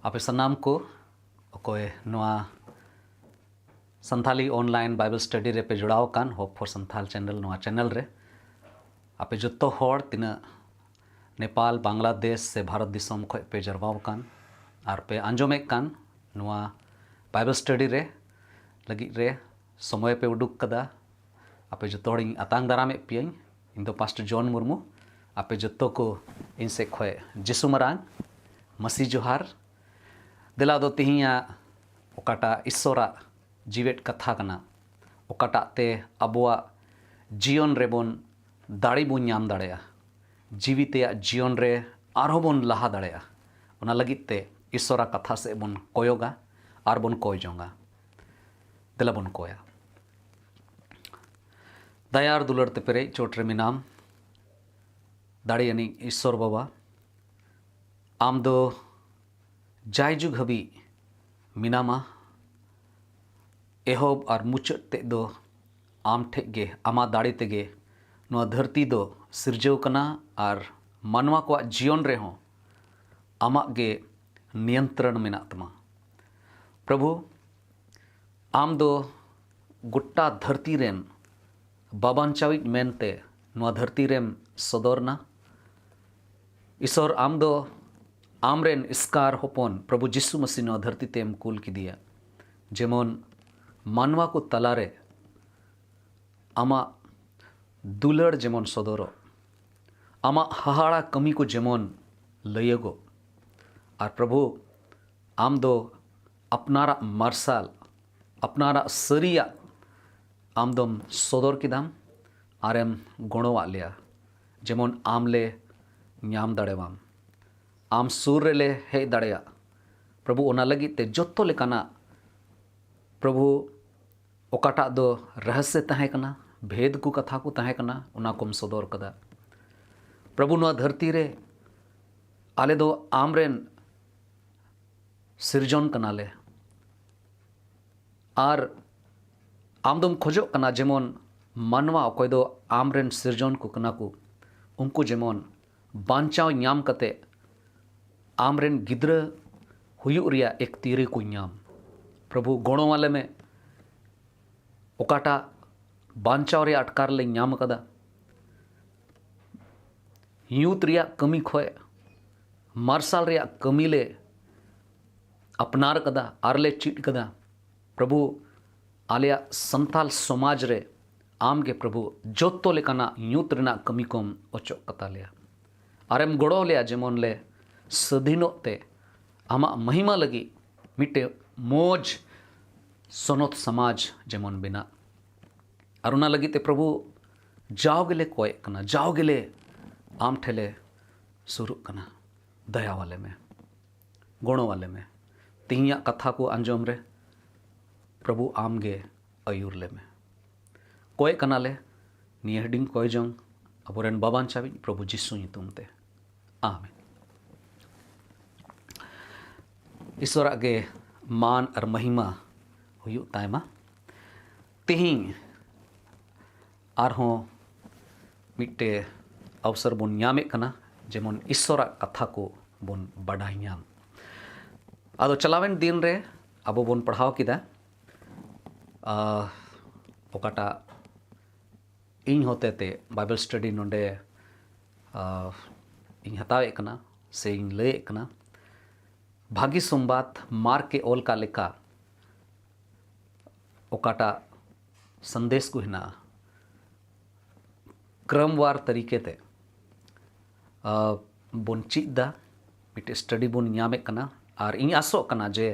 आपे सनाम को अकोय नवा संथाली ऑनलाइन बाइबल स्टडी रे पे जुड़ाव कान होप फॉर संथाल चैनल नवा चैनल रे आपे जत्तो होड़ तिना नेपाल बांग्लादेश से भारत दिसम खो पे जरवाव कान आर पे आंजोमे कान नवा बाइबल स्टडी रे लगी रे समय पे उडुक कदा आपे जत्तो होड़ आतांग दारामे पियኝ इन दो पास्टर जॉन मुर्मू आपे जत्तो को इनसे खो जिसु मरांग मसी जोहार दिला दो तिहिया ओकाटा ईश्वरा जीवेट कथा कना ओकाटा ते अबुआ जीवन रेबन दाड़ी बन नाम दाड़ेया जीवित जीवन रे आरो बन लहा दाड़ेया ओना लगित ते ईश्वरा कथा से बन कोयोगा आर बन कोय जोंगा दिला बन कोया दयार दुलर ते पेरे चोटरे मिनाम दाड़ी यानी ईश्वर बाबा आम दो जायजुग हबी मिनामा एहोब और मुचाद ते दो आम ठेगे आमा दाड़ी तेगे नुआ धरती दो सिरजव कना और मानवा को जीवन रे हों आमा गे नियंत्रण मेना तमा प्रभु आम दो गुट्टा धरती रेन बाबांचावित मेनते नुआ धरती रेम सदरना ईश्वर आम दो आमरेन इसकार होपन प्रभु जिसु मसीह नुआ धरती तेम कुल की दिया जेमन मानवा को तलारे आमा दुलड़ जेमन सदरो आमा हाहाड़ा कमी को जेमन लयगो और प्रभु आम दो अपनारा मार्शाल अपनारा सरिया आम दम सदर किदाम आरेम गणोवा लिया जेमन आमले ᱧᱟᱢ ᱫᱟᱲᱮᱣᱟᱢ आम सुर रेले हेज दाड़ेया प्रभु ओना लगित ते जोत्तो लेकाना प्रभु ओकाटा दो रहस्य तहे कना भेद को कथा को तहे कना ओना कोम सदर कदा प्रभु नोआ धरती रे आले दो आमरेन सिरजन कनाले आर आमदम खोजो कना जेमन मानवा अकोय दो आमरेन सिरजन को कना को उनको जेमन बांचाव ᱧᱟᱢ कते आमरेन गिद्रा हुयुग रिया एक तीरे को ᱧᱟᱢ प्रभु गणो वाले में ओकाटा बांचाव रे अटकार ले ᱧᱟᱢ कदा यूत रिया कमी खोय मार्शल रिया कमी ले अपनार कदा आरले चीट कदा प्रभु आलिया संताल समाज रे आम के प्रभु जोत्तो लेकाना यूत रेना कमी कोम ओचो कता लिया आरेम गड़ो लिया जेमन ले सधीनोते आमा महिमा लगी मिटे मोज सोनोत समाज जेमन बिना और उना लगी ते प्रभु जाओ गेले कोय कना जाओ गेले आम ठेले सुरु कना दया वाले में गणो वाले में तिहिया कथा को अंजम रे प्रभु आम गे अयुर ले में कोय कना ले नियडिंग कोय जंग अबोरेन बाबान चाबी प्रभु जिसु तुमते आमेन ईश्वर आगे मान और महिमा हुयुग तायमा तिहिं आरहों मिट्टे अवसर बोन ᱧᱟᱢᱮ कना जेमन ईश्वर कथा को बोन बाडाय ᱧᱟम आदो चलावेन दिन रे अबो बोन पढ़ाव किदा ओकाटा इन होते ते बाइबल स्टडी नोंडे इन हतावे कना से इन लय कना भागी संबाद मार्क के ओल का लेका ओकाटा संदेश को हिना क्रमवार तरीके ते बोन चिदा मिटे स्टडी बोन ᱧᱟᱢᱮ कना और इन आसो कना जे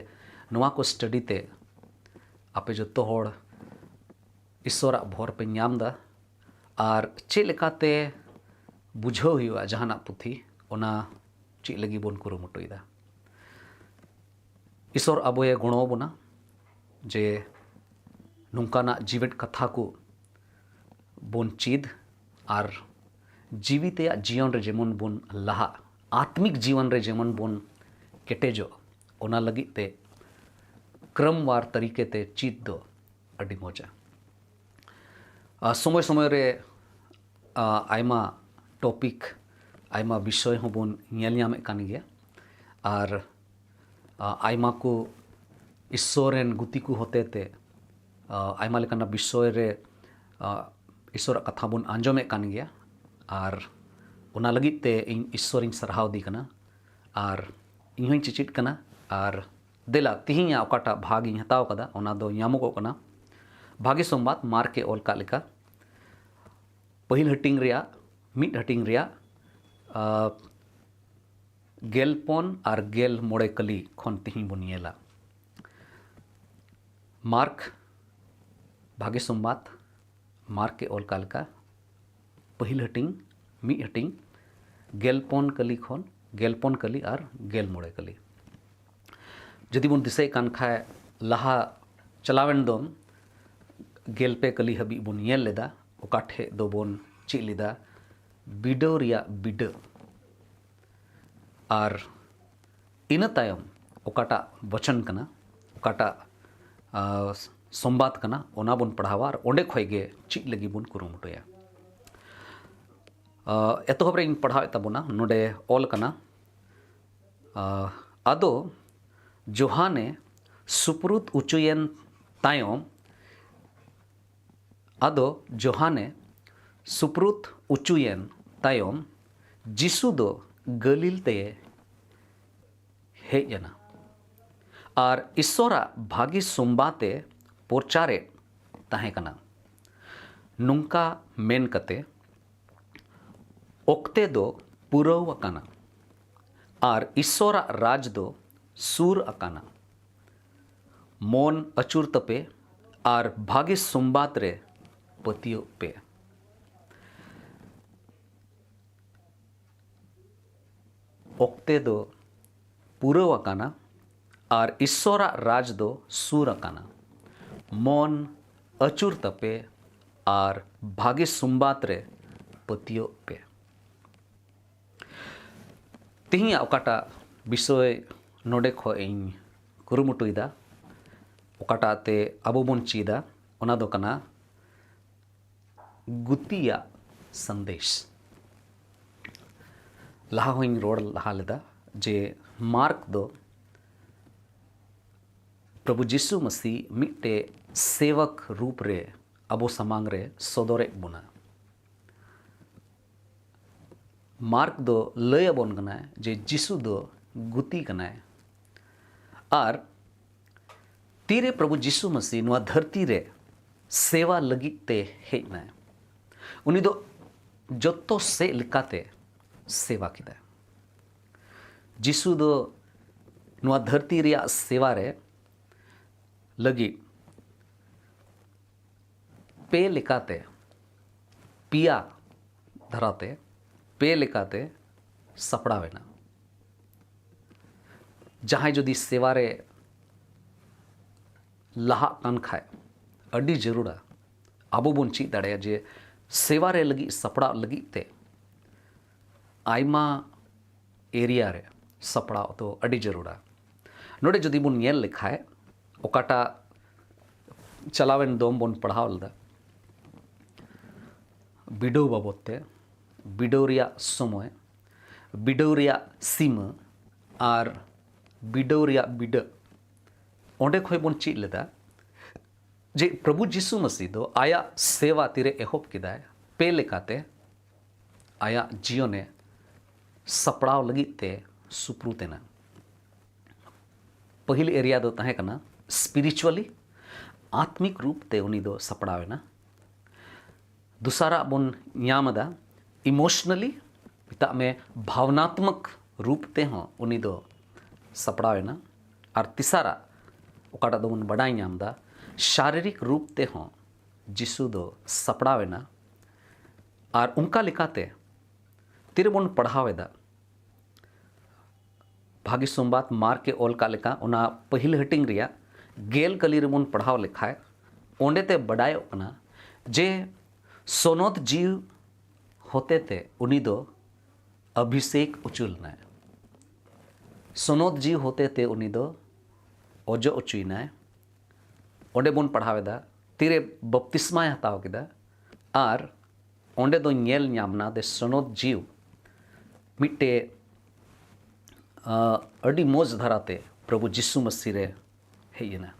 नोआ को स्टडी ते आपे जो होड़ ईश्वरा भोर पे ᱧाम दा और चे लेकाते बुझो हुआ जहाना पुथी ओना चे लगी बोन कुरुमुटुइदा ईश्वर अबोए गुणो बोना जे नुकाना जीवित कथा को बोन चीद और जीवित जीवन रे जेमन बोन लहा आत्मिक जीवन रे जेमन बोन केटेजो ओना लगित ते क्रमवार तरीके ते चीद दो अडी मोजा समय समय रे आयमा टॉपिक आयमा विषय हों बोन ñel ñame kan गया और आयमा को ईश्वरेन गुति को होते ते आयमा लेकाना विषय रे ईश्वर कथा बोन आंजोमे kan गया और ओना लगित ते इन ईश्वर इन सरहाव दी कना और इन हों चिचिट कना और देला तिहिया ओकाटा भाग इन हताव कदा ओना दो ᱧᱟᱢᱚᱜᱚᱜ कना भागी संबाद मार के ओल का लेका पहिल हटिंग रिया मिड हटिंग रिया गेलपन और गेल मोड़े कली खन तिहिं बुनियला मार्क भागे संबाद मार्क के ओल का लेका पहिल हटिंग मिड हटिंग गेलपन कली खन गेलपन कली और गेल मोड़े कली जदि बन दिसै कान खाय लहा चलावेन दम गेलपे कली हबी बन ñel लेदा ओकाठे दो बोन ची लेदा बिडो रिया बिड और इन तायम ओकाटा वचन कना ओकाटा संबाद कना ओना बोन पढ़ावा और ओंडे खोगे ची लगी बोन कुरुमुटुया एतोहब रे इन पढ़ाव ताबोना नोडे ओल कना आदो जोहाने सुपुरुत उचुयन तायम आदो जोहाने सुपुरुत उचुयन तायम जिसु दो गलील ते हेजना और ईश्वरा भागी सुम्बाते पोरचारे ताहे कना नुंका मेन कते ओक्ते दो पुरव अकाना और ईश्वरा राज दो सूर अकाना मोन अचूर तपे और भागे सोमबात रे पतियो पे। ओक्ते दो पुरव अकाना और ईश्वरा राज दो सूर अकाना मोन अचूर तपे और भागे सोमबात रे पतियो पे। तिहिं ओकाटा विषय नोडे खो इन कुरुमुटुइदा ओकाटा ते अबो बोन चीदा ओना दो कना गुतिया संदेश। लहा होइं रोड लहा लेदा जे मार्क दो प्रभु जीशु मसीह मिट्टे सेवक रूप रे अबो समांग रे सदोरे बुना। मार्क दो लय बन कना जे जीशु दो गुती कना और तीरे प्रभु जीशु मसीह नुआ धरती रे सेवा लगित ते हेजना उनी दो जत्तो से लिकाते सेवा किदा। जीशु दो नुआ धरती रिया सेवा रे लगी पे लिकाते पिया धराते पे लिकाते सपड़ावेना। जहां जदि सेवा रे लहा कान खाए अडी जरूरा आबो बोन चीज दाड़े जे सेवा रे लगी सपड़ा लगी ते आयमा एरिया रे सपड़ा तो अडी जरूरा। नोडे जदि बोन नेल लिखाए ओकाटा चलावेन दोम बोन पढ़ाव लदा बिडो बाबते बिडो रिया समय बिडो रिया सीमा और बिडो रिया बिड ओंडे खोय बोन चीज लेदा जे प्रभु जीशु मसीह दो आया सेवा तीरे एहोब किदाय पे लेकाते आया जीवने सपड़ाव लगित ते सुप्रुतेना। पहिल एरिया दो तहे कना स्पिरिचुअली आत्मिक रूप ते उनी दो सपड़ावेना। दूसरा बोन न्यामदा इमोशनली पिता में भावनात्मक रूप ते हों उनी दो सपड़ावेना। और तीसरा ओकाटा दो बोन बड़ाई न्यामदा शारीरिक रूप ते हों जीशु दो सपड़ावेना। और उनका लिखाते तीरे बोन पढ़ावेदा भागी सोमबात मार के ओल का लेका उना पहिल हटिंग रिया गेल कली रेबोन पढ़ाव लिखाए ओंडे ते बड़ायो कना जे सोनोत जीव होते ते उनी दो अभिषेक उचुलना। सोनोत जीव होते ते उनी दो ओजो उचुना। ओंडे बोन पढ़ावेदा तीरे बपतिस्माय हताव किदा और ओंडे दो नेल न्यामना दे सोनोत जीव मिट्टे अडी मोज धराते प्रभु जीशु मसीह रे हेयना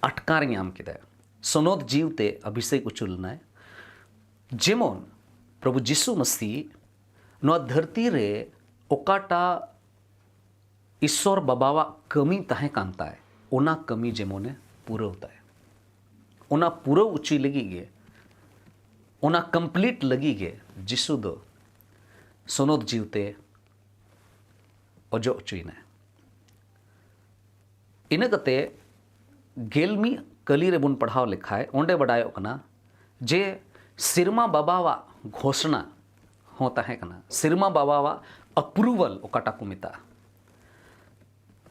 अटकार न्याम किदा सोनोत जीव ते अभिषेक उचुलना। जेमोन प्रभु जीशु मसीह नो धरती रे ओकाटा ईश्वर बाबावा कमी तहे कांताय ओना कमी जेमोने पुरवताय ओना पुरव उची लगी गे ओना कंप्लीट लगी गे जीशु दो सोनोत जीवते ओजो उचुना। इन कते गेलमी कली रे बुन पढ़ाव लिखाए ओंडे बड़ायो कना जे सिरमा बाबावा घोषणा हो तहे कना सिरमा बाबावा अप्रूवल ओकाटा को मिता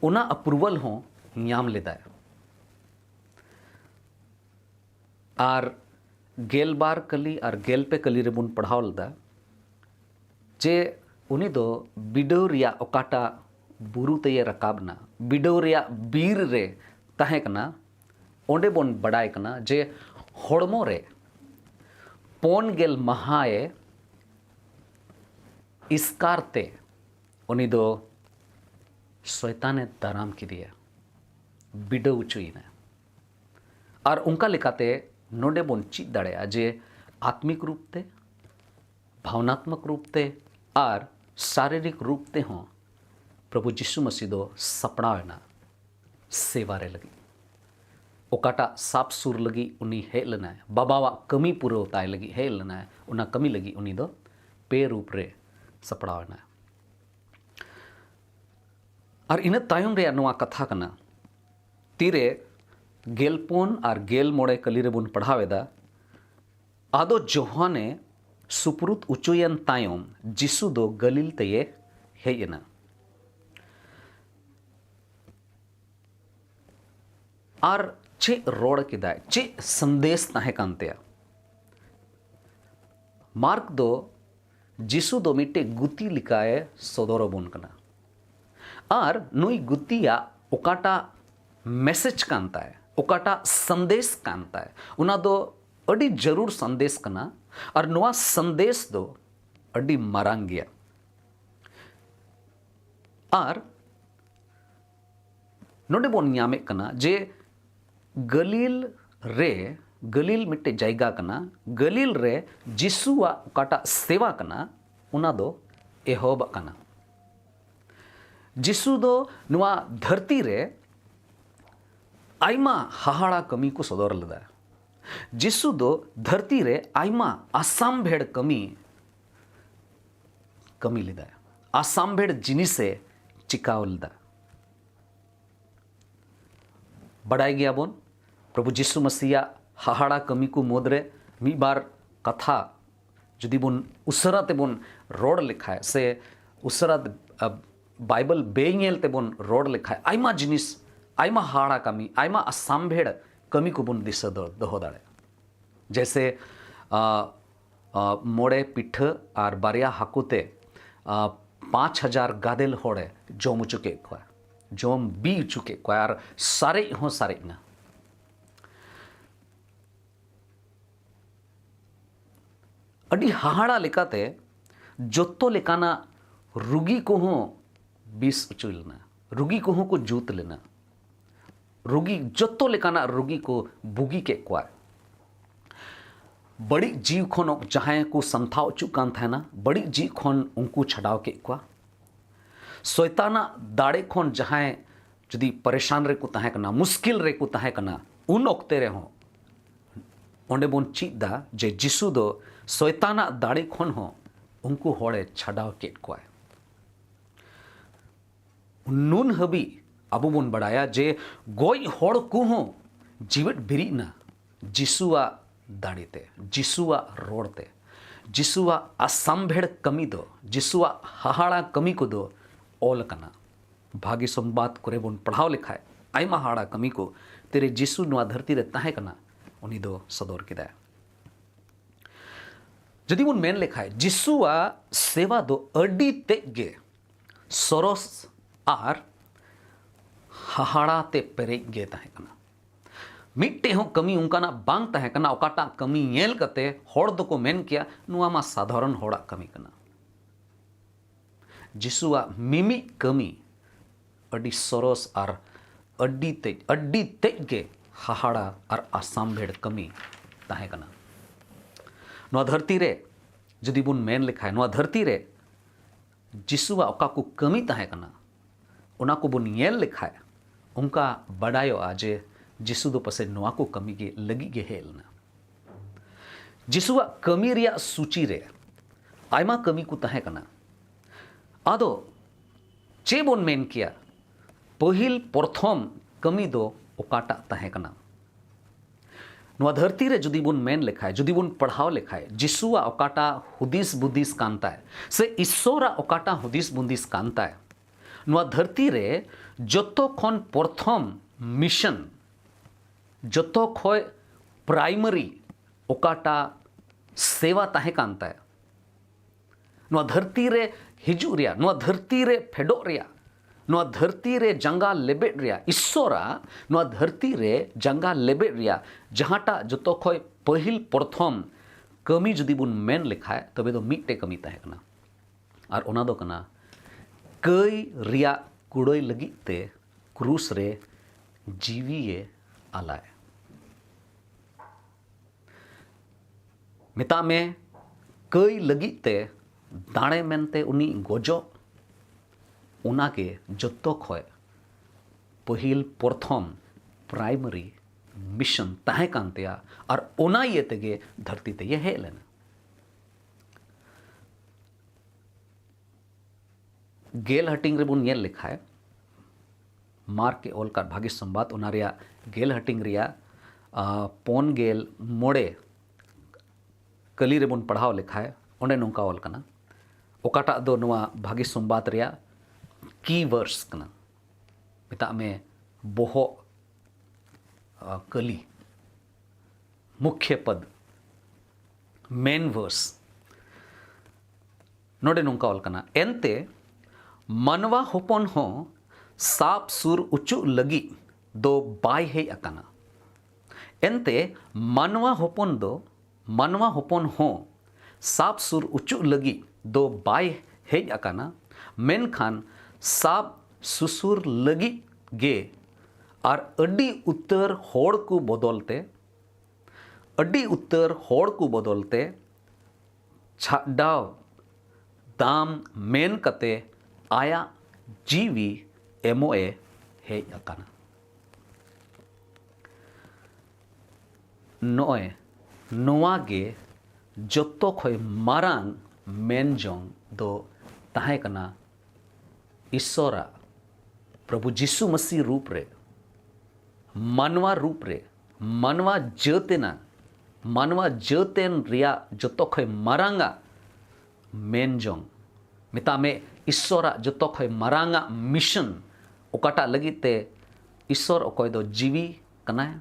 ओना अप्रूवल हो न्याम लेदा। और गेल बार कली और गेल पे कली रे बुन पढ़ाव लदा जे उनी दो बिडो रिया ओकाटा बुरु ते रकाबना बिडो रिया बीर रे तहे कना ओंडे बोन बड़ाय कना जे होड़मो रे पोन गेल महाए इसकारते उनी दो शैताने दाराम की दिया बिडो उचुना। और उनका लिखाते नोडे बोन चीज दाड़े जे आत्मिक रूप ते भावनात्मक रूप ते और शारीरिक रूप ते हों प्रभु जीशु मसीह दो सपड़ावेना सेवा रे लगी। ओकाटा साप सुर लगी उनी हेज लेना बाबावा कमी पूरा ताय लगी हेज लेना उना कमी लगी उनी दो पे रूप रे सपड़ावना और इन तायम रे नवा कथा कना तीरे गेलपुन और गेल मोड़े कली रे बुन पढ़ावेदा आदो जोहाने सुपुरुत उचुयन तायम जिसु दो गलील तये हेजना और चे रोड़ किदा चे संदेश ताहे कांतेया मार्क दो जिसु दो मिट्टे गुती लिकाए सोदोरो बुन कना और नुई गुतिया ओकाटा मैसेज कांता है ओकाटा संदेश कांता है उना दो अड़ी जरूर संदेश कना और नुआ संदेश दो अड़ी मारांग गया और नोडे बोन न्यामे कना जे गलील मिट्टे जायगा कना गलील रे जिसुआ ओकाटा सेवा कना उना दो एहोब कना जिसु दो नुआ धरती रे आयमा हाहाड़ा कमी को सदर लदा जिसु दो धरती रे आयमा आसाम भेड़ कमी लिदा आसाम भेड़ जिनिसे चिकाव लदा बड़ाई गया बोन प्रभु जिसु मसीहा हाहाड़ा कमी को मोदरे मी बार कथा जुदी बोन उसरा ते बोन रोड लिखा है से उसरा बाइबल बेंगेल ते बोन रोड लिखा है आयमा जिनिस आयमा हाड़ा कमी आयमा आसाम भेड़ कमी को बुन दिशा दहो दाड़े जैसे मोड़े पिठ और बारिया हाकुते 5000 गादेल होड़े जोम चुके को जोम बी चुके को और सारे हो सारे ना अड़ी हाहाड़ा लेकाते जोतो लेकाना रुगी को हो 20 उचुल लेना रुगी को हो को जूत लेना रुगी जोतो लेकाना रुगी को बुगी के क्वा बड़ी जीव खन जहां को संथा चुकान था ना बड़ी जीव खन उनको छड़ाव के क्वा शैताना दाड़े खन जहां जदि परेशान रे को तहे कना मुश्किल रे को तहे कना उन ओक्ते रे हो ओंडे बोन चीदा जे जिसु दो शैताना दाड़े खन हो उनको होड़े छड़ाव के क्वा नून हबी अब बन बड़ाया जे गोई होड़ को हो जीवित बिरीना जिसुआ दाड़ीते जिसुआ रोड़ते जिसुआ असंभेड़ कमी दो जिसुआ हाहाड़ा कमी को दो ओल कना भागी संवाद करे बन पढ़ाव लिखा है आयमा हाड़ा कमी को तेरे जिसु नुआ धरती रे ताहे कना उनी दो सदोर किदा जदि बन मेन लिखा है जिसुआ सेवा दो अडी तेगे सरोस आर हाहाड़ा ते पेरे गे ताहे कना मिट्टे हो कमी उनकाना बांग ताहे कना ओकाटा कमी येल कते होड़ दो को मेन किया नुआ मा साधारण होड़ा कमी कना जिसुआ मिमी कमी अडी सरोस आर अड्डी ते गे हाहाड़ा और आसाम भेड़ कमी ताहे कना नुआ धरती रे जदि बुन मेन लिखा है नुआ धरती रे जिसुआ ओका को कमी ताहे कना उना को बुन येल लिखा है उनका बड़ायो आजे जिसु दो पसे नवा को कमी के लगी गे हेलना जिसुआ कमी रिया सूची रे आयमा कमी को तहे कना आदो चे बोन मेन किया पहिल प्रथम कमी दो ओकाटा तहे कना नवा धरती रे जुदी बुन मेन लिखा है जुदी बुन पढ़ाव लिखा है जिसुआ ओकाटा हुदिस बुदिस कांता है से ईश्वरा ओकाटा हुदिस बुदिस कांता है नवा धरती रे जतो खन प्रथम मिशन जतो खय प्राइमरी ओकाटा सेवा ताहे कांता है नवा धरती रे हिजू रिया नवा धरती रे फेडो रिया नवा धरती रे जंगा लेबेट रिया ईश्वरा नवा धरती रे जंगा लेबेट रिया जहाटा जतो खय पहिल प्रथम कमी जुदी बुन मेन लिखा है तबे दो मिट्टे कमी ताहे कना और ओना दो कना कई रिया कुड़ोय लगी ते क्रूस रे जीवीए आलाय मिता में कई लगी ते दाणे मेनते उनी गोजो उना के जत्तो खय पहिल प्रथम प्राइमरी मिशन ताहे कांतिया और ओना ये तेगे धरती ते ये हे लेना गेल हटिंग रे बुन ये लिखा है मार्क के ओलकार भाग्य संवाद ओना रिया गेल हटिंग रिया पोन गेल मोड़े कली रे बुन पढ़ाव लिखा है ओंडे नोंका ओल कना ओकाटा दो नोआ भाग्य संवाद रिया की वर्स कना मिता में बोहो कली मुख्य पद मेन वर्स नोडे नोंका ओल कना एनते मनवा होपन हो साप सुर उचु लगी दो बाय हे अकाना एनते मनवा होपन हो साप सुर उचु लगी दो बाय हे अकाना मेनखान साप सुसुर लगी गे और अडी उत्तर होड़ को बदलते छाडाव दाम मेन कते आया जीवी एमोए हे अकाना नोए नोआ गे जोतो खोय मारांग मेन जोंग दो ताहे कना ईश्वरा प्रभु जीसु मसीह रूप रे मानवा जतेन रिया जोतो खोय मारांगा मेन जोंग मिता में ईश्वरा जोतो खोय मारांगा मिशन ओकाटा लगिते ईश्वर ओकोय दो जीवी कनाय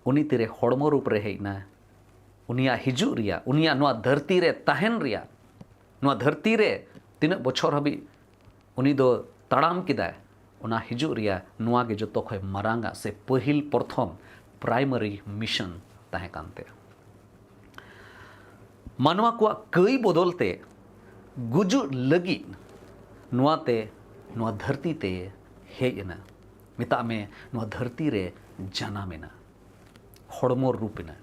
उनी तेरे होड़मो रूप रे हेना उनिया हिजू रिया उनिया नोआ धरती रे ताहेन रिया नोआ धरती रे तीना बछर हबी उनी दो तड़ाम किदाय उना हिजू रिया नोआ गे जोतो खोय मारांगा से पहिल प्रथम प्राइमरी मिशन ताहे कानते मानवा को कई बदलते गुजु लगी नोआते नोआ धरती ते हेजना मिता में नोआ धरती रे जनामेना होड़मो रूपना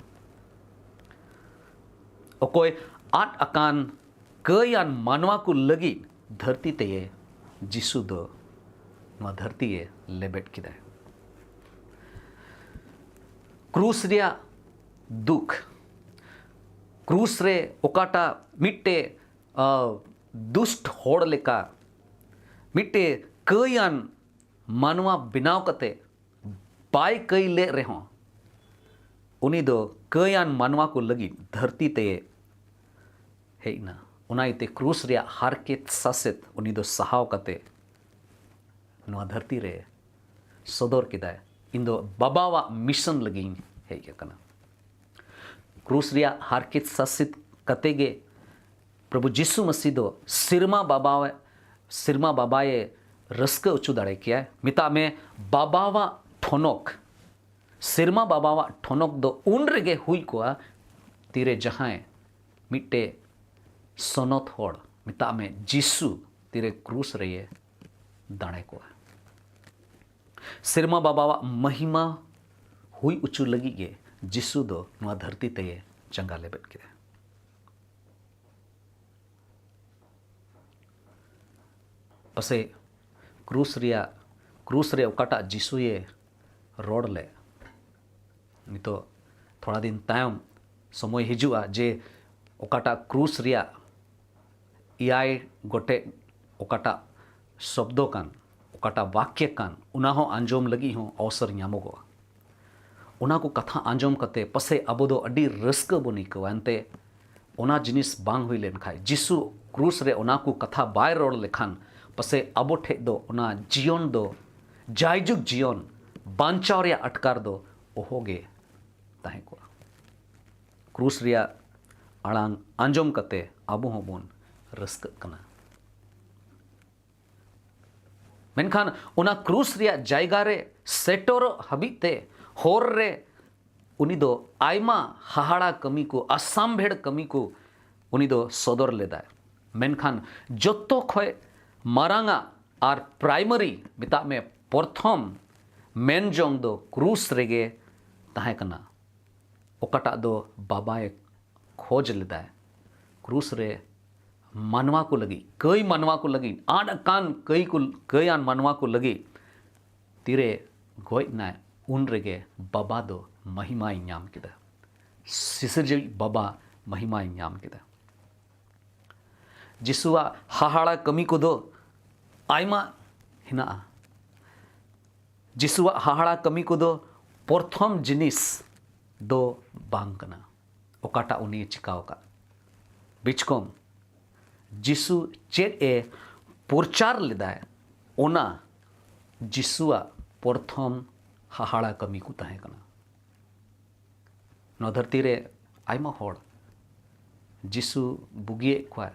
ओकोय आट अकान कयान मानवा को लगी धरती ते जीसु दो नोआ धरती लेबेट किदा क्रूस रिया दुख क्रूस रे ओकाटा मिट्टे दुष्ट होड़ लेका मिट्टे कयान मानवा बिनाव कते बाय कई ले रहो उनी दो कयान मानवा को लगी धरती ते हेना उनाइते क्रूस रिया हारकेत सासेत उनी दो सहाव कते नोआ धरती रे सदर किदाय इन दो बाबावा मिशन लगी हे कना क्रूस रिया हारकेत सासित कतेगे प्रभु जीसु मसीह दो सिरमा बाबाए रस्क उचु दाड़े किया मिता में बाबावा ठोनक सिरमा बाबावा ठोनक दो उन रेगे हुई कोआ तीरे जहां मिट्टे सोनत होड़ मिता में जीसु तीरे क्रूस रे दाड़े कोआ सिरमा बाबावा महिमा हुई उचु लगी गे जीसु दो नोआ धरती ते चंगा लेबेट किया पसे क्रूस रे ओकाटा जीसु ये रोड ले नितो थोड़ा दिन तायम समय हिजुआ जे ओकाटा क्रूस रिया इयाय गोटे ओकाटा शब्दों कान ओकाटा वाक्य कान उना हो आंजोम लगी हो अवसर ᱧᱟᱢᱚᱜᱚᱜᱼᱟ उना को कथा आंजोम कते पसे अबो दो अडी रस्क बनी को अंते उना जिनिस बांग हुई लेन खाय जीसु क्रूस रे उना को कथा बाय रोड लेखान पसे अबो ठे दो उना जीवन दो जायजुग जीवन बांचाव रिया अटकार दो ओहोगे ताहे को क्रूस रिया आड़ांग आंजोम कते अबो होबोन रस्क कना मेनखान उना क्रूस रिया जायगा रे सेटोर हबीते होर रे उनी दो आयमा हाहाड़ा कमी को असामभेड़ कमी को उनी दो सदर लेदा मेनखान जोतो खोय मारांगा आर प्राइमरी मिता में प्रथम मेन जोंग दो क्रूस रेगे ताहे कना ओकाटा दो बाबाए खोज लेदा क्रूस रे मानवा को लगी कई मानवा को लगी आड़ कान कई आन मानवा को लगी तीरे गोय ना उन रेगे बाबा दो महिमाय नाम किदा सिसरजई बाबा महिमाय नाम किदा जिसुआ हाहाड़ा कमी को दो आयमा हिना जिसुआ हाहाड़ा कमी को दो प्रथम जिनिस दो बांग कना ओकाटा उनी चिकाव का बिचकोम जिसु चेड ए प्रचार लेदाय ओना जिसुआ प्रथम हाहाड़ा कमी को ताहे कना नो धरती रे आयमा होड़ जिसु बुगिए क्वा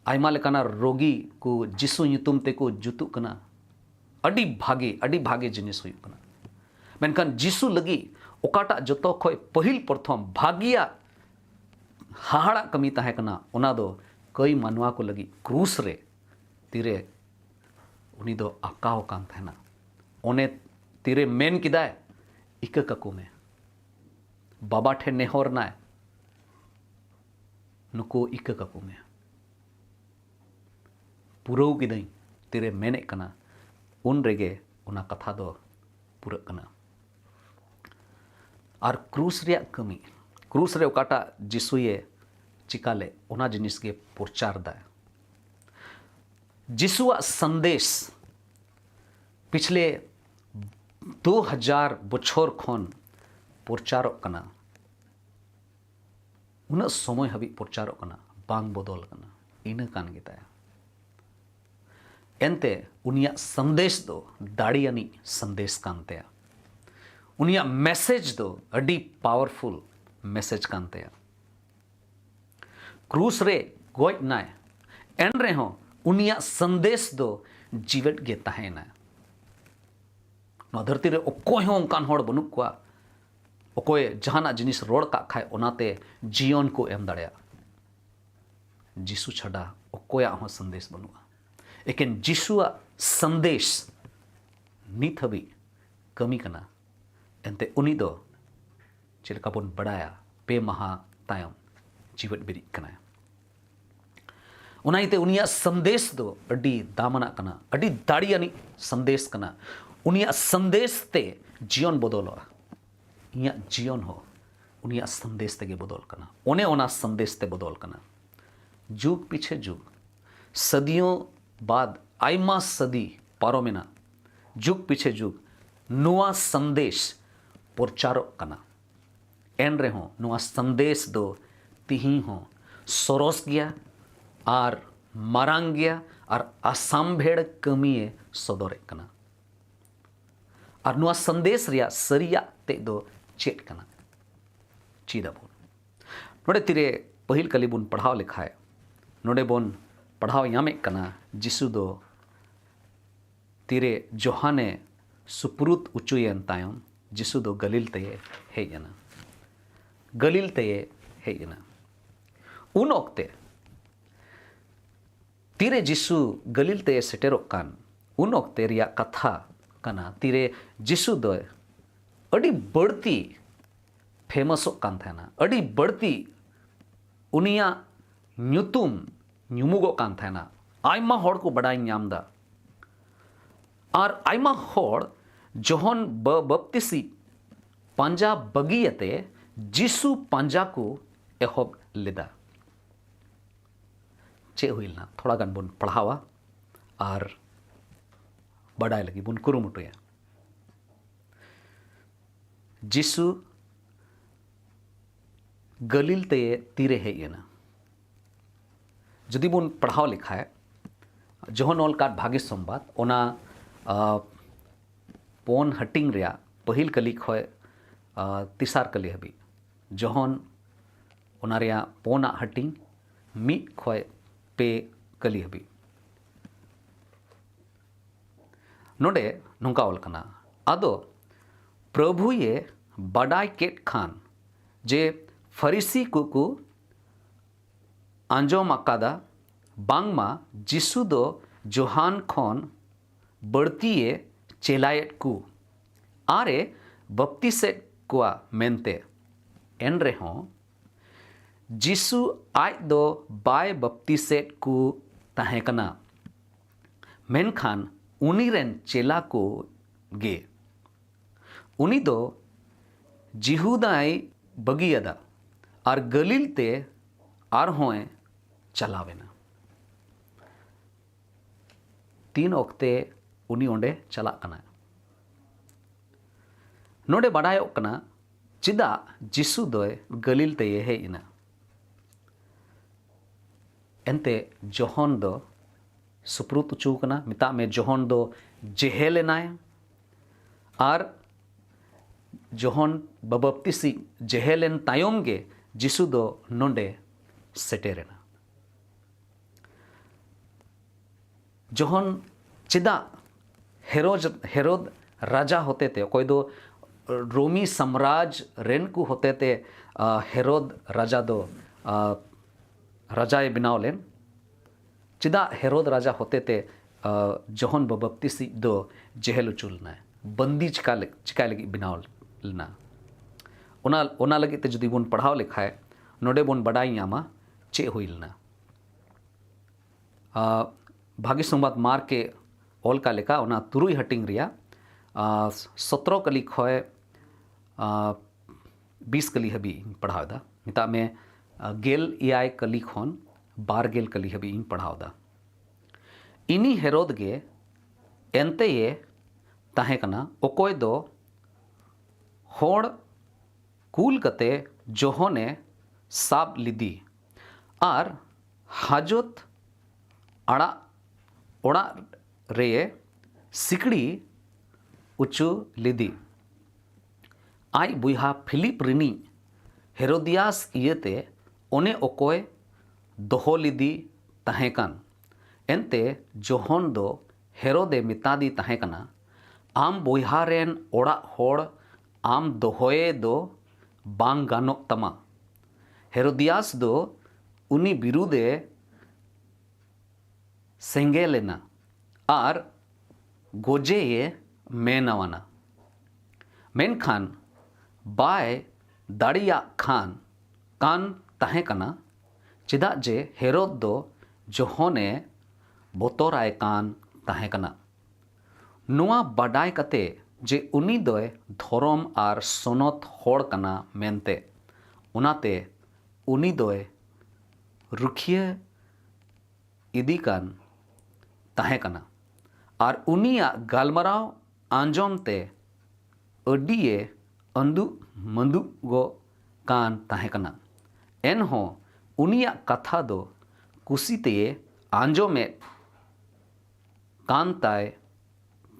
आयमा लेकाना रोगी को जिसु युतुम ते को जुतु कना अडी भागे जिनिस हुई कना मेनखान जिसु लगी ओकाटा जतो खोय पहिल प्रथम भागिया हाहाड़ा कमी ताहे कना ओना दो कई मानवा को लगी क्रूस रे तीरे उनी दो आकाव कान थाना ओने तीरे मेन किदाय इक ककु में बाबा ठे नेहोर नाय नुको इक ककु में पुरव किदई तीरे मेने कना उन रेगे उना कथा दो पूरा कना और क्रूस रे कमी क्रूस रे ओकाटा जिसुए चिकाले ओना जिनिस के प्रचार दा जिसुआ संदेश पिछले 2000 बछर खन प्रचार कना उना समय हबी प्रचार कना बांग बदल कना इन कान गेताया एनते उनिया संदेश दो दाड़ियानी संदेश कानतेया उनिया मैसेज दो अडी पावरफुल मैसेज कानतेया क्रूस रे गोज नाय एन रे हो उनिया संदेश दो जीवट गे ताहेना धरती रे अकोय हो उनकान होड़ बनुक कोआ अकोय जहाना जिनिस रोड़ का खाय ओनाते जीवन को एम दाड़या जिसु छड़ा अकोया हो संदेश बनुआ लेकिन जिसुआ संदेश नित हबी कमी कना एनते उनी दो चेलका बन बड़ाया पे महा तायम जीवट बिरिज कना उनाइते उनिया संदेश दो अडी दामना कना अडी दाड़ियानी संदेश कना उनिया संदेश ते जीवन बदलो इया जीवन हो उनिया संदेश तेगे बदल कना ओने ओना संदेश ते बदल कना जुग पीछे जुग सदियों बाद आयमा सदी पारोमेना जुग पीछे जुग नुआ संदेश प्रचार कना एन रे हो नुआ संदेश दो तिही हो सोरोस गया आर मारांग गया और आसामभेड़ कमिए सदोरे कना और नुआ संदेश रिया सरिया ते दो चेट कना चीदा बोन नोडे तिरे पहिल कली बुन पढ़ाव लिखाए नोडे बोन पढ़ाव यामे कना जिसु दो तिरे जोहाने सुपुरुत उचुयन तायम जिसु दो गलील ते हेजना गलील ते हेजना उन ओक्ते तीरे जिसु गलील ते सेटेरो कान उन ओक्ते रिया कथा कना तीरे जिसु दो अड़ी बढ़ती फेमसो कान थाना अड़ी बढ़ती उनिया न्यूतुम न्यूमुगो कान थाना आयमा होड़ को बड़ाई न्यामदा और आयमा होड़ जोहन बप्तिसी पांजा बगियते जिसु पांजा को एहोब लेदा चे हुइलना थोड़ा गान बुन पढ़ावा और बड़ाई लगी बुन कुरुमुटुया जिसु गलील ते तीरे हेयना जदि बुन पढ़ाव लिखाए जोहन ऑल काट भाग्य संबाद ओना पोन हटिंग रिया पहिल कली खय तिसार कली हबी जोहन ओना रिया पोना हटिंग मिट खय पे कली हबी नोडे नोंका ऑल कना आदो प्रभु ये बडाई केट खान जे फरीसी कुकु आंजोम आकादा बांगमा जिसु दो जोहान खन बढ़तीये चेलायत कु आरे बप्तिसेट कुआ मेनते एन रेहों जिसु आज दो बाय बप्तिसेट कु ताहें कना मेनखान उनी रेन चेला को गे उनी दो जिहुदाय बगियादा और गलील ते आरहों चलावेना। 3 ओक्ते उनी ओंडे चलाक कना। नोडे बाडायोक कना चिदा जिसु दोय गलील ते हे इना एंते जोहन दो सुप्रुत चूकना मिता में जोहन दो जेहेलेनाय और जोहन बबप्तिसी जेहेलेन तायम गे जिसु दो नोंडे सेटेरेना। जोहन चिदा हेरोद राजा होते थे कोई दो रोमी साम्राज्य रेन को होते थे हेरोद राजा दो राजाए बनाव लेन चिदा हेरोद राजा होते थे जोहन बबप्तिसी दो जेहेल उचुलना बंदी चिका लगी बनाव लेना ओना लगी ते जुदी बोन पढ़ाव लेखाए नोडे बोन बड़ाई यामा चे हुई लेना। भागी संबाद मार के ऑल का लेका ओना तुरुई हटिंग रिया 17 कली खोए 20 कली हबी पढ़ाव दा मिता में गेल इयाय कली खोन 12 कली हबी पढ़ाव दा। इनी हेरोद गे एंते ये ताहे कना ओकोय दो होड़ कूल कते जोहोने साब लिदी और हाजत अड़ा ओड़ा रे सिकड़ी उचु लिदी आई बुहा फिलिप रिनी हेरोदियास इयते ओने ओकोय दोहो लिदी ताहेकान एंते जोहन दो हेरोदे मितादी ताहेकना आम बुहारेन ओड़ा होड़ आम दोहोए दो बांग गानो तमा। हेरोदियास दो उनी बिरुदे सेंगेलेना और गोजे ये मेनवाना मेनखान बाय दाड़िया खान कान ताहेकना चिदा जे हेरोद दो जोहोने बोतोराय कान ताहेकना। नुआ बाडाय कते जे उनी दोय धोरम और सोनत होड़ कना मेनते उनाते उनी दोय रुखिया इदी कान ताहेकना और उनिया गालमराव आंजोम ते अडिये अंदु मंदु गो कान ताहेकना एनहो उनिया कथा दो कुसीते आंजोमे कान ताय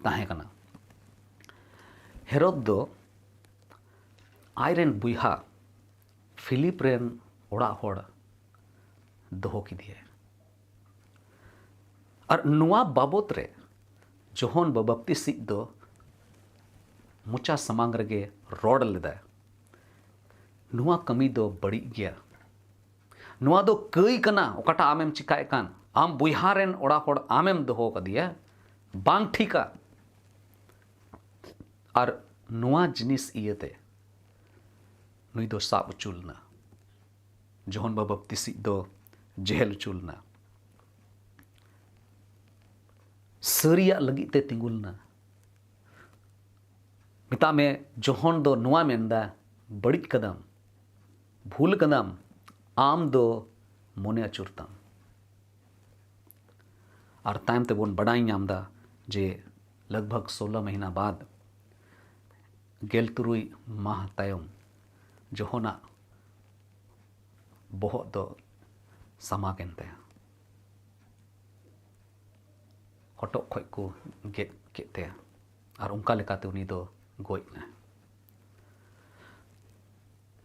ताहेकना। हेरोद दो आयरन बुहा फिलिप रेन ओड़ा होड़ दोहो किदिए और नुआ बाबत रे जोहन बबप्तिसी दो मुचा समांग रगे रोड लेदा नुआ कमी दो बड़ी गया नुआ दो कई कना ओकाटा आमेम चिकाए कान आम बुहारेन ओड़ा होड़ आमेम दोहो कदिया बांग ठीका और नुआ जिनिस इयते नुई दो साब चुलना जोहन बबप्तिसी दो जेहल चुलना सरिया लगी ते तिंगुलना मिता में जोहन दो नुआ मेंदा बड़ी कदम भूल कदम आम दो मोने अचुरताम और तायम ते बोन बड़ाई आमदा जे लगभग 16 महीना बाद गेलतुरुई माह तायम जोहना बहुत दो समागेनते हटक खय को गेट केते और उनका लेकाते उनी दो गोइना।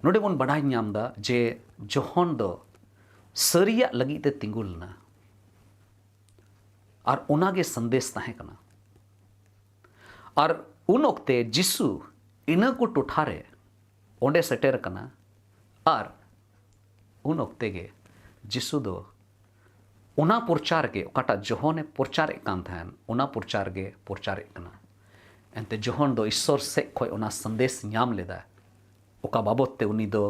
नोडे बोन बड़ाई नामदा जे जोहन दो सरिया लगी ते तिंगुलना और उनागे संदेश ताहे कना और उन ओक्ते जिसु इना को टोठारे ओंडे सेटेर कना और उन ओक्ते गे जिसु दो उना प्रचार के ओकाटा जोहने प्रचार कान थान उना प्रचार गे प्रचार कना एंते जोहन दो ईश्वर से खय उना संदेश नाम लेदा ओका बाबत ते उनी दो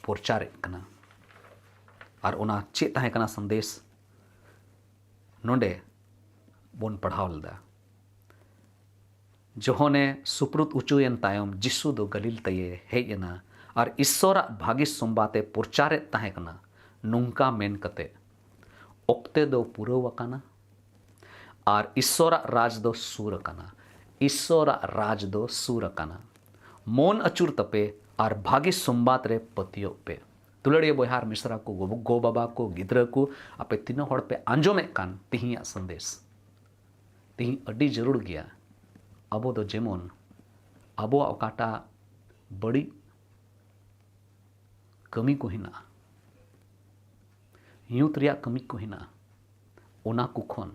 प्रचार कना और उना चे ताहे कना संदेश नोंडे बोन पढ़ाव लेदा जोहने सुप्रुत उचुयन तायम जिसु दो गलील तये हेजना और ईश्वरा भागी सोमबाते पुरचारे ताहेकना नुंका मेन कते ओक्ते दो पुरवकाना और ईश्वरा राज दो सूरकाना ईश्वरा राज दो सूरकाना मोन अचुर तपे और भागी सोमबात रे पतियो पे दुलड़िया बोहार मिश्रा को गो बाबा को गिद्र को आपे तीनों हड़ पे आंजोमे कान तिहिया संदेश तिही अड्डी जरूर गया अबो दो जेमोन अबो अकाटा बड़ी कमी को हिना यूत रिया कमी को हिना ओना को खन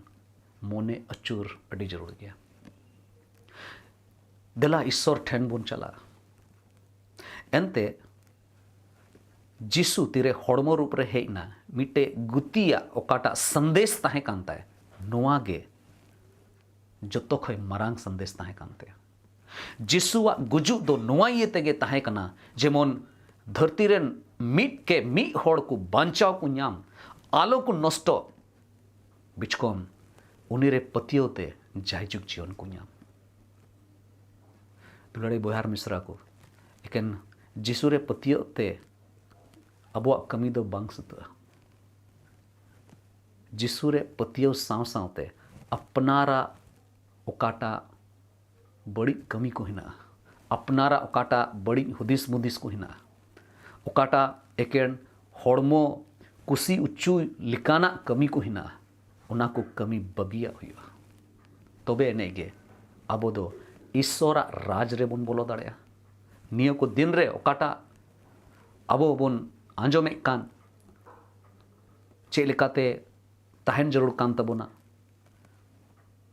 मोने अचूर अड्डी जरूर गया दला ईश्वर ठेन बोन चला एनते जिसु तीरे हड़मो रूप रे हेना मिटे गुतिया ओकाटा संदेश ताहे कांताय नोआ गे जतो खय मरांग संदेश ताहे कांते जिसुआ गुजु दो नोआ ये तेगे ताहे कना जेमोन धरती रे मिट के मी हड़ को बांचाव को नाम आलो को नष्ट बिचकोम उनी रे पतियोते जायजुग जीवन को नाम दुलाड़ी बोहार मिश्रा को एकेन जिसु रे पतियोते अबो कमी दो बांग सुता जिसु रे पतियो साव सावते अपनारा ओकाटा बड़ी कमी को हिना अपनारा ओकाटा बड़ी हुदिस मुदिस को हिना ओकाटा एकेन हड़मो कुसी उच्चू लिकाना कमी को हिना ओना को कमी बगिया हुआ तबे एनेगे अबो दो ईश्वरा राज रे बन बोलो दाड़िया नियो को दिन रे ओकाटा अबो बन आंजोमे कान चेलिकाते ताहेन जरूर कान तबोना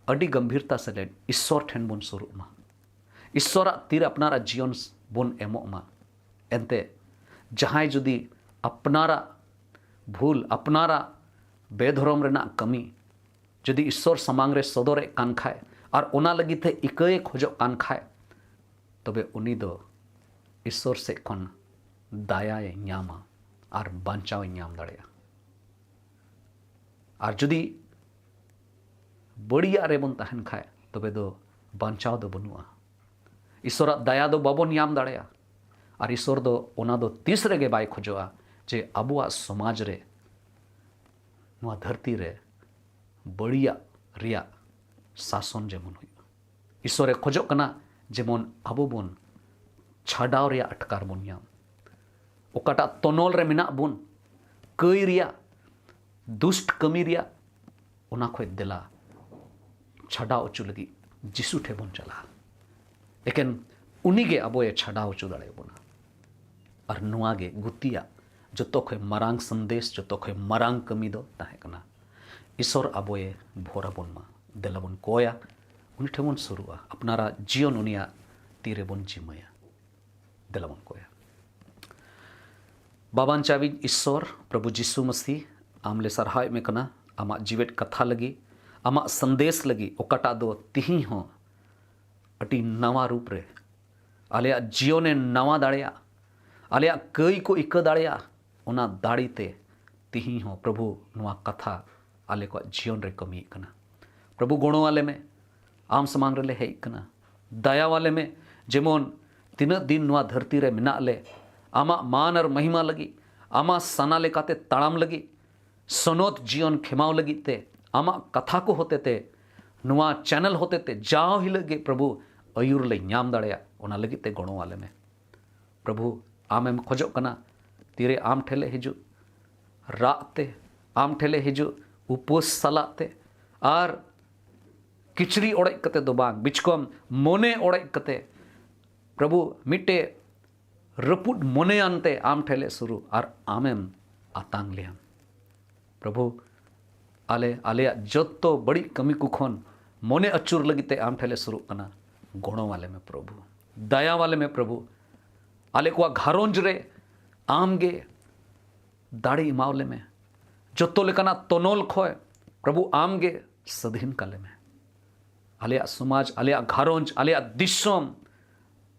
अडी गंभीरता से लेन ईश्वर ठेन बन सुरुमा ईश्वरा तीर अपनारा जीवन बन एमोमा एनते जहां जुदी अपनारा भूल अपनारा बेधरम रेना कमी जुदी ईश्वर समांग रे सदरे कान खाए और ओना लगी थे इकए खोजो कान खाए तबे उनी दो ईश्वर से खन दायाए न्यामा और बांचाव न्याम दाड़िया और जुदी बढ़िया रे बन तहन खाए तबे दो बांचाव दो बनुआ ईश्वर दया दो बाबो न्याम दाड़िया और ईश्वर दो ओना दो तीसरे गे बाय खोजोआ जे अबुआ समाज रे नुआ धरती रे बढ़िया रिया शासन जेमन हुई ईश्वरे खोजो कना जेमन अबो बन छाडाव रिया अटकार बन न्याम ओकाटा तनोल रे मिना बुन कई रिया दुष्ट कमी रिया ओना खो देला छाड़ा उचु लगी जिसु ठे बन चला लेकिन उनीगे अब ये छाड़ा उचु दाड़े बोना और नुआगे गुतिया जो खो मरांग संदेश जो खो मरांग कमी दो ताहे कना ईश्वर अब ये भोरा बन मा देला बन कोया उनी ठे बन शुरुआ अपनारा जीवन उनिया तीरे बन जिमया देला बन कोया बाबान चावी ईश्वर प्रभु जिसु मसीह आमले सरहाय में कना आमा जीवेट कथा लगी आमा संदेश लगी ओकाटा दो तिही हो अटी नवा रूप रे आलिया जीवने नवा दाड़िया आलिया कई को इक दाड़िया ओना दाड़ीते तिही हो प्रभु नुआ कथा आले को जीवन रे कमी कना प्रभु गुणों वाले में आम समांग रे हेक कना दया वाले में जेमोन तीन दिन नुआ धरती रे मिना ले आमा मान और महिमा लगी आमा सना लेकाते ताड़ाम लगी सनोत जीवन खेमाव लगी ते आमा कथा को होते ते नुआ चैनल होते ते जाओ ही लगे प्रभु अयुर ले न्याम दाड़िया ओना लगी ते गुणों वाले में प्रभु आम एम खोजो कना तीरे आम ठेले हिजु राते आम ठेले हिजु उपवास सलाते और किचड़ी ओड़े कते दो बांग बिचकोम मोने ओड़े कते प्रभु मिटे रपुट मोने आनते आम ठेले शुरू और आमेम आतांग लियाम प्रभु आले आले जत्तो बड़ी कमी कुखोन मोने अचूर लगीते आम ठेले शुरू कना गुणों वाले में प्रभु दया वाले में प्रभु आले को घरोंज रे आम गे दाड़ी मावले में जत्तो लेकना तोनोल खोए प्रभु आम गे सधीन काले में आलिया समाज आलिया घरोंज आलिया दिशोम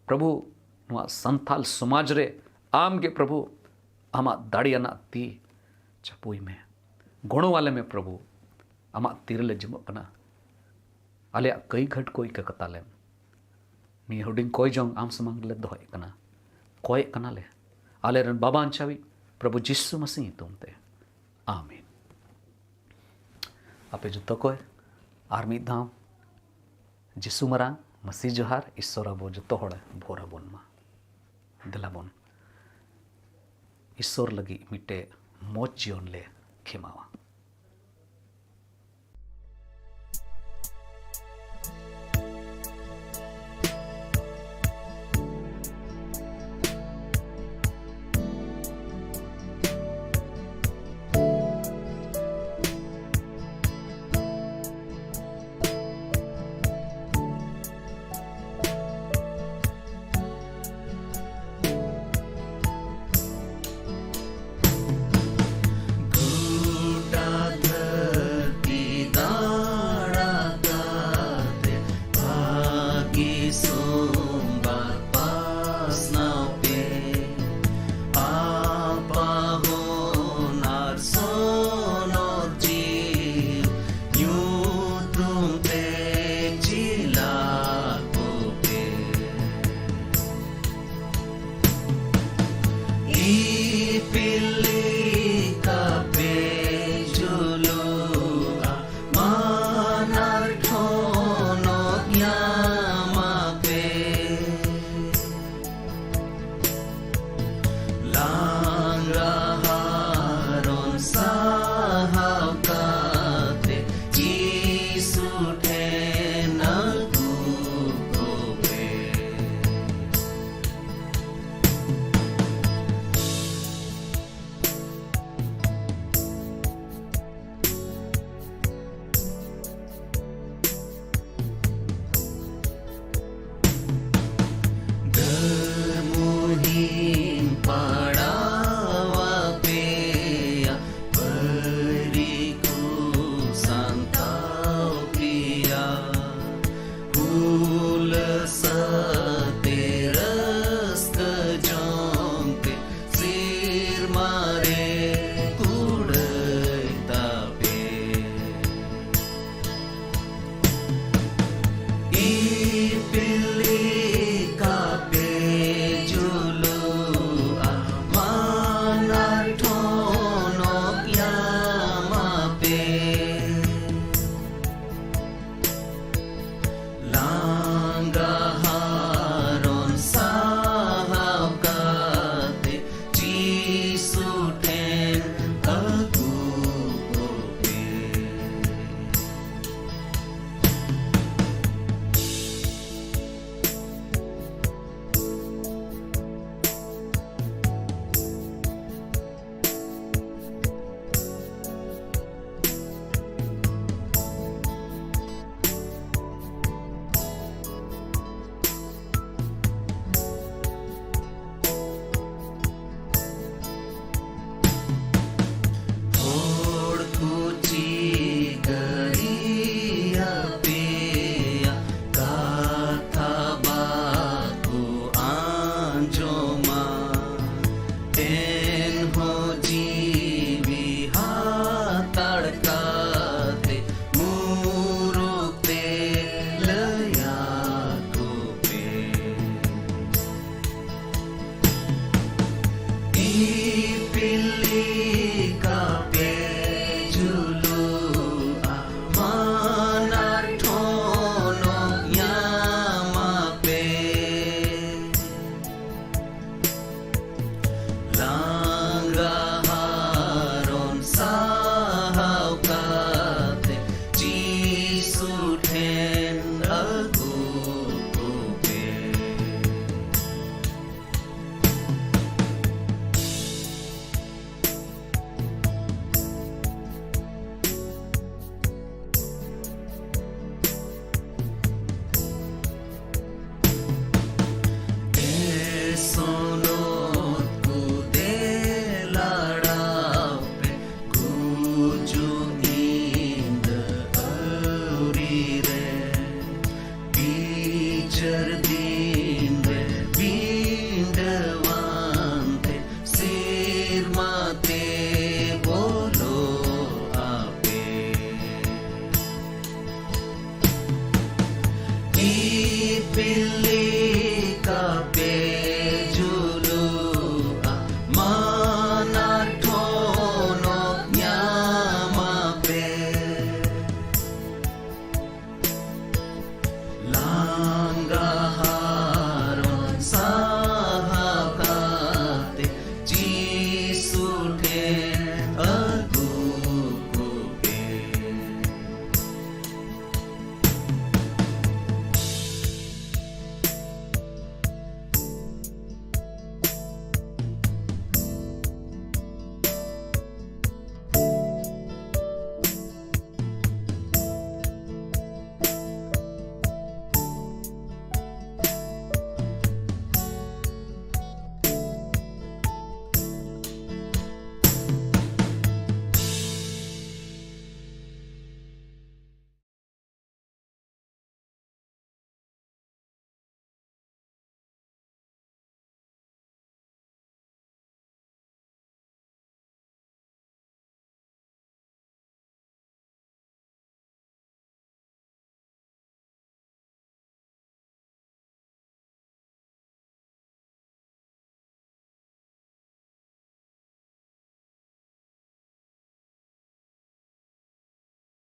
प्रभु नुआ संथाल समाज रे आम गे प्रभु आमा दाड़ियाना ती चपुई में गुणों वाले में प्रभु आमा तीरले जमो कना आलिया कई घट कोई का कतालेम नी हुडिंग कोई जोंग आम समंग ले दोय कना कोय कना ले आले रन बाबा अंचावी प्रभु जिस्सु मसीह तुमते आमीन। आपे जुतो कोय आर मिद धाम जिस्सु मरांग मसीह जोहार ईश्वर आबो जुतो होड़े भोरा बोन मा दिला बोन ईश्वर लगी मिटे मोच जीवन ले खेमावा।